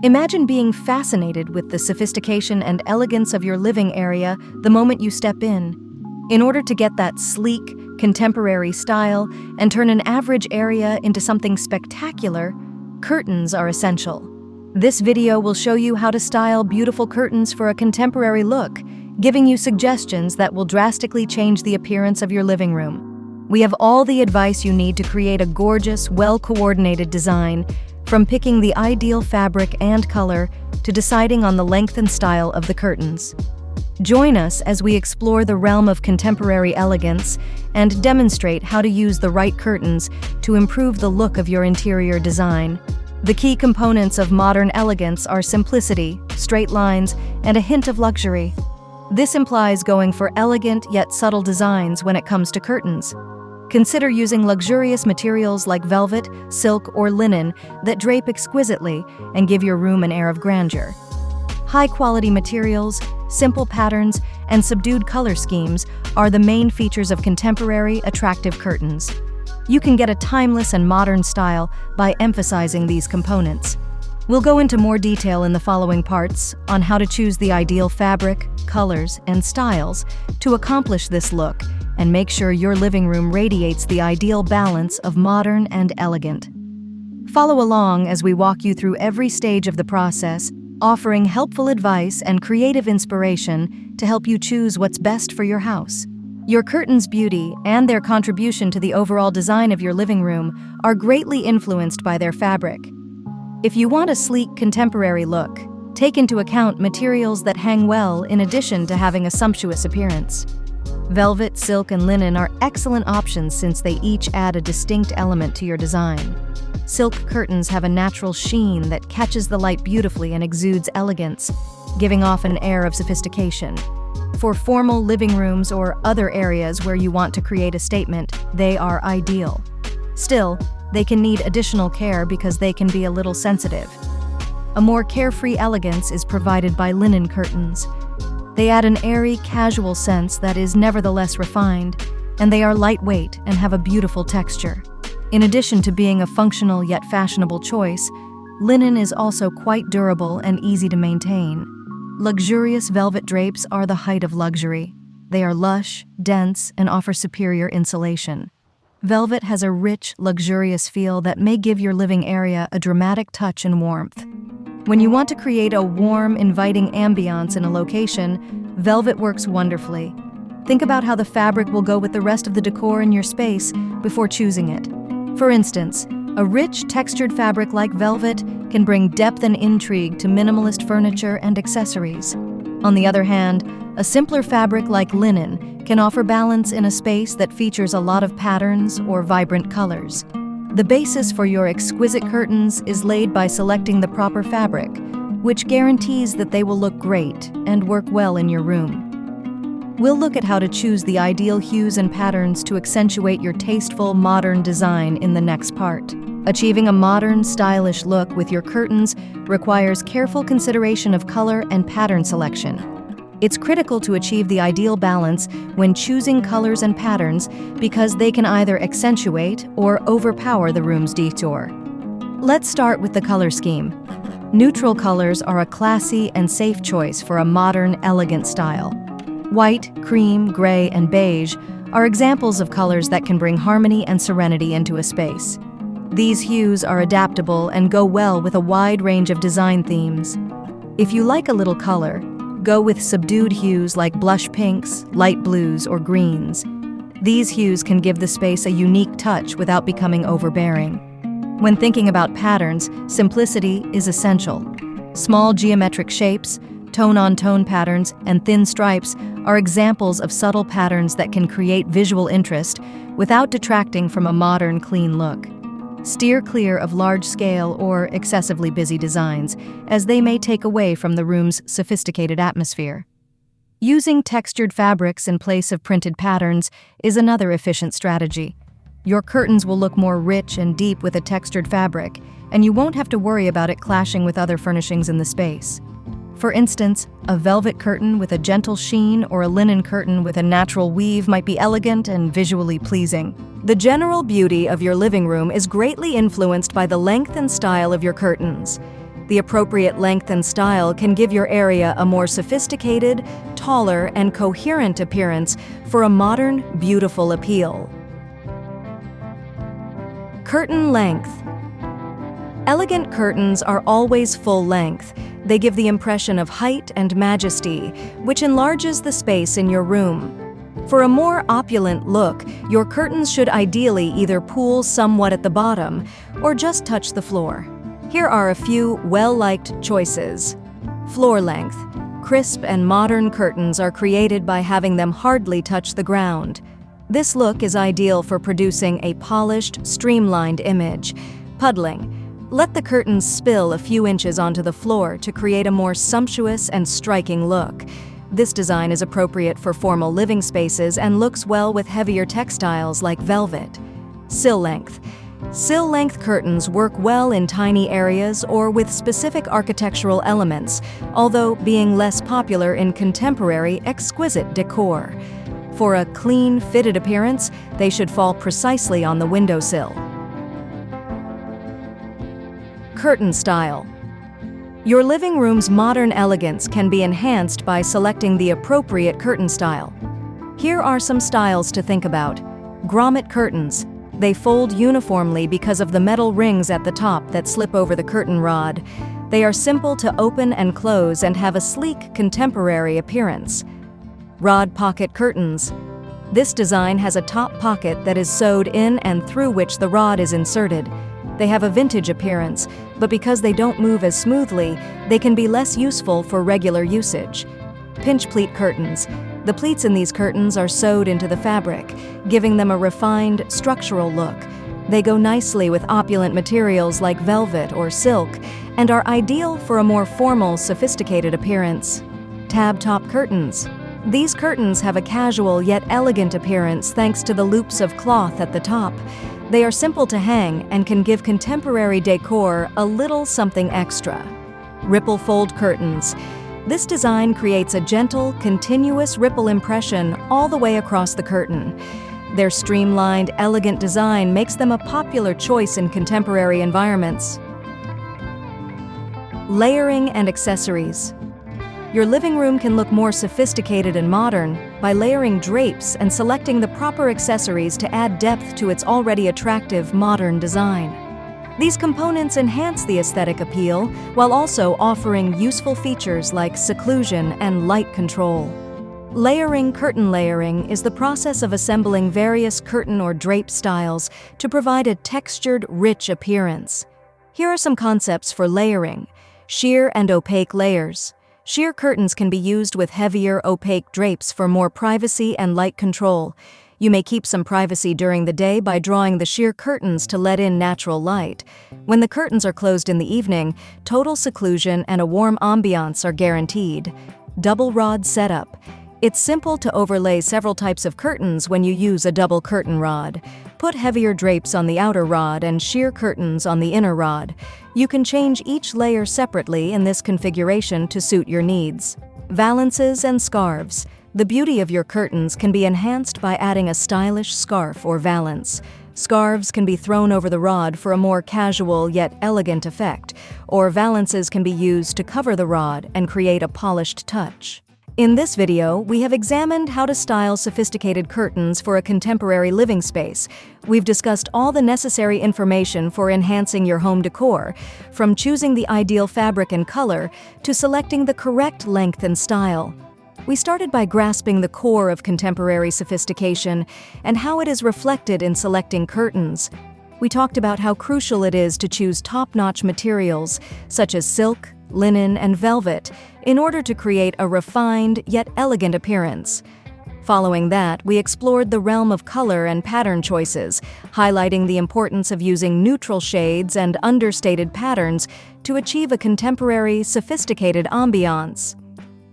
Imagine being fascinated with the sophistication and elegance of your living area the moment you step in. In order to get that sleek, contemporary style and turn an average area into something spectacular, curtains are essential. This video will show you how to style beautiful curtains for a contemporary look, giving you suggestions that will drastically change the appearance of your living room. We have all the advice you need to create a gorgeous, well-coordinated design, from picking the ideal fabric and color to deciding on the length and style of the curtains. Join us as we explore the realm of contemporary elegance and demonstrate how to use the right curtains to improve the look of your interior design. The key components of modern elegance are simplicity, straight lines, and a hint of luxury. This implies going for elegant yet subtle designs when it comes to curtains. Consider using luxurious materials like velvet, silk, or linen that drape exquisitely and give your room an air of grandeur. High-quality materials, simple patterns, and subdued color schemes are the main features of contemporary, attractive curtains. You can get a timeless and modern style by emphasizing these components. We'll go into more detail in the following parts on how to choose the ideal fabric, colors, and styles to accomplish this look and make sure your living room radiates the ideal balance of modern and elegant. Follow along as we walk you through every stage of the process, offering helpful advice and creative inspiration to help you choose what's best for your house. Your curtains' beauty and their contribution to the overall design of your living room are greatly influenced by their fabric. If you want a sleek, contemporary look, take into account materials that hang well in addition to having a sumptuous appearance. Velvet, silk, and linen are excellent options since they each add a distinct element to your design. Silk curtains have a natural sheen that catches the light beautifully and exudes elegance, giving off an air of sophistication. For formal living rooms or other areas where you want to create a statement, they are ideal. Still, they can need additional care because they can be a little sensitive. A more carefree elegance is provided by linen curtains. They add an airy, casual sense that is nevertheless refined, and they are lightweight and have a beautiful texture. In addition to being a functional yet fashionable choice, linen is also quite durable and easy to maintain. Luxurious velvet drapes are the height of luxury. They are lush, dense, and offer superior insulation. Velvet has a rich, luxurious feel that may give your living area a dramatic touch and warmth. When you want to create a warm, inviting ambiance in a location, velvet works wonderfully. Think about how the fabric will go with the rest of the decor in your space before choosing it. For instance, a rich, textured fabric like velvet can bring depth and intrigue to minimalist furniture and accessories. On the other hand, a simpler fabric like linen can offer balance in a space that features a lot of patterns or vibrant colors. The basis for your exquisite curtains is laid by selecting the proper fabric, which guarantees that they will look great and work well in your room. We'll look at how to choose the ideal hues and patterns to accentuate your tasteful, modern design in the next part. Achieving a modern, stylish look with your curtains requires careful consideration of color and pattern selection. It's critical to achieve the ideal balance when choosing colors and patterns because they can either accentuate or overpower the room's decor. Let's start with the color scheme. Neutral colors are a classy and safe choice for a modern, elegant style. White, cream, gray, and beige are examples of colors that can bring harmony and serenity into a space. These hues are adaptable and go well with a wide range of design themes. If you like a little color, go with subdued hues like blush pinks, light blues, or greens. These hues can give the space a unique touch without becoming overbearing. When thinking about patterns, simplicity is essential. Small geometric shapes, tone-on-tone patterns, and thin stripes are examples of subtle patterns that can create visual interest without detracting from a modern, clean look. Steer clear of large-scale or excessively busy designs, as they may take away from the room's sophisticated atmosphere. Using textured fabrics in place of printed patterns is another efficient strategy. Your curtains will look more rich and deep with a textured fabric, and you won't have to worry about it clashing with other furnishings in the space. For instance, a velvet curtain with a gentle sheen or a linen curtain with a natural weave might be elegant and visually pleasing. The general beauty of your living room is greatly influenced by the length and style of your curtains. The appropriate length and style can give your area a more sophisticated, taller, and coherent appearance for a modern, beautiful appeal. Curtain length. Elegant curtains are always full length. They give the impression of height and majesty, which enlarges the space in your room. For a more opulent look, your curtains should ideally either pool somewhat at the bottom or just touch the floor. Here are a few well-liked choices. Floor length. Crisp and modern curtains are created by having them hardly touch the ground. This look is ideal for producing a polished, streamlined image. Puddling. Let the curtains spill a few inches onto the floor to create a more sumptuous and striking look. This design is appropriate for formal living spaces and looks well with heavier textiles like velvet. Sill length. Sill-length curtains work well in tiny areas or with specific architectural elements, although being less popular in contemporary, exquisite decor. For a clean, fitted appearance, they should fall precisely on the windowsill. Curtain style. Your living room's modern elegance can be enhanced by selecting the appropriate curtain style. Here are some styles to think about. Grommet curtains. They fold uniformly because of the metal rings at the top that slip over the curtain rod. They are simple to open and close and have a sleek, contemporary appearance. Rod pocket curtains. This design has a top pocket that is sewed in and through which the rod is inserted. They have a vintage appearance, but because they don't move as smoothly, they can be less useful for regular usage. Pinch pleat curtains. The pleats in these curtains are sewed into the fabric, giving them a refined, structural look. They go nicely with opulent materials like velvet or silk, and are ideal for a more formal, sophisticated appearance. Tab top curtains. These curtains have a casual yet elegant appearance thanks to the loops of cloth at the top. They are simple to hang and can give contemporary decor a little something extra. Ripple fold curtains. This design creates a gentle, continuous ripple impression all the way across the curtain. Their streamlined, elegant design makes them a popular choice in contemporary environments. Layering and accessories. Your living room can look more sophisticated and modern by layering drapes and selecting the proper accessories to add depth to its already attractive, modern design. These components enhance the aesthetic appeal while also offering useful features like seclusion and light control. Curtain layering is the process of assembling various curtain or drape styles to provide a textured, rich appearance. Here are some concepts for layering. Sheer and opaque layers. Sheer curtains can be used with heavier, opaque drapes for more privacy and light control. You may keep some privacy during the day by drawing the sheer curtains to let in natural light. When the curtains are closed in the evening, total seclusion and a warm ambiance are guaranteed. Double rod setup. It's simple to overlay several types of curtains when you use a double curtain rod. Put heavier drapes on the outer rod and sheer curtains on the inner rod. You can change each layer separately in this configuration to suit your needs. Valances and scarves. The beauty of your curtains can be enhanced by adding a stylish scarf or valance. Scarves can be thrown over the rod for a more casual yet elegant effect, or valances can be used to cover the rod and create a polished touch. In this video, we have examined how to style sophisticated curtains for a contemporary living space. We've discussed all the necessary information for enhancing your home decor, from choosing the ideal fabric and color to selecting the correct length and style. We started by grasping the core of contemporary sophistication and how it is reflected in selecting curtains. We talked about how crucial it is to choose top-notch materials, such as silk, linen, and velvet, in order to create a refined yet elegant appearance. Following that, we explored the realm of color and pattern choices, highlighting the importance of using neutral shades and understated patterns to achieve a contemporary, sophisticated ambiance.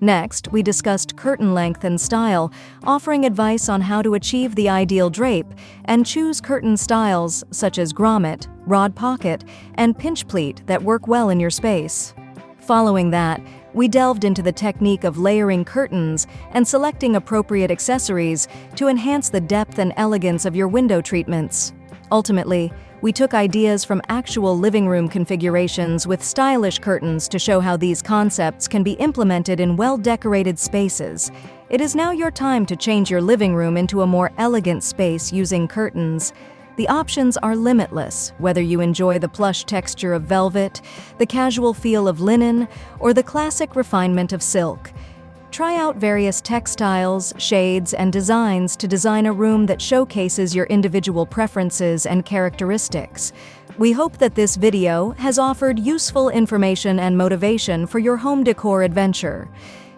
Next, we discussed curtain length and style, offering advice on how to achieve the ideal drape and choose curtain styles such as grommet, rod pocket, and pinch pleat that work well in your space. Following that, we delved into the technique of layering curtains and selecting appropriate accessories to enhance the depth and elegance of your window treatments. Ultimately, We took ideas from actual living room configurations with stylish curtains to show how these concepts can be implemented in well-decorated spaces. It is now your time to change your living room into a more elegant space using curtains. The options are limitless, whether you enjoy the plush texture of velvet, the casual feel of linen, or the classic refinement of silk. Try out various textiles, shades, and designs to design a room that showcases your individual preferences and characteristics. We hope that this video has offered useful information and motivation for your home decor adventure.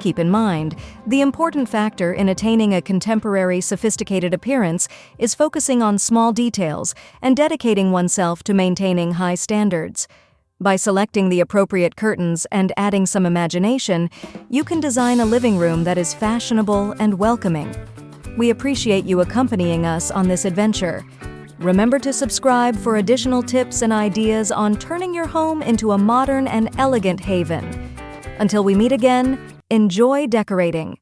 Keep in mind, the important factor in attaining a contemporary, sophisticated appearance is focusing on small details and dedicating oneself to maintaining high standards. By selecting the appropriate curtains and adding some imagination, you can design a living room that is fashionable and welcoming. We appreciate you accompanying us on this adventure. Remember to subscribe for additional tips and ideas on turning your home into a modern and elegant haven. Until we meet again, enjoy decorating.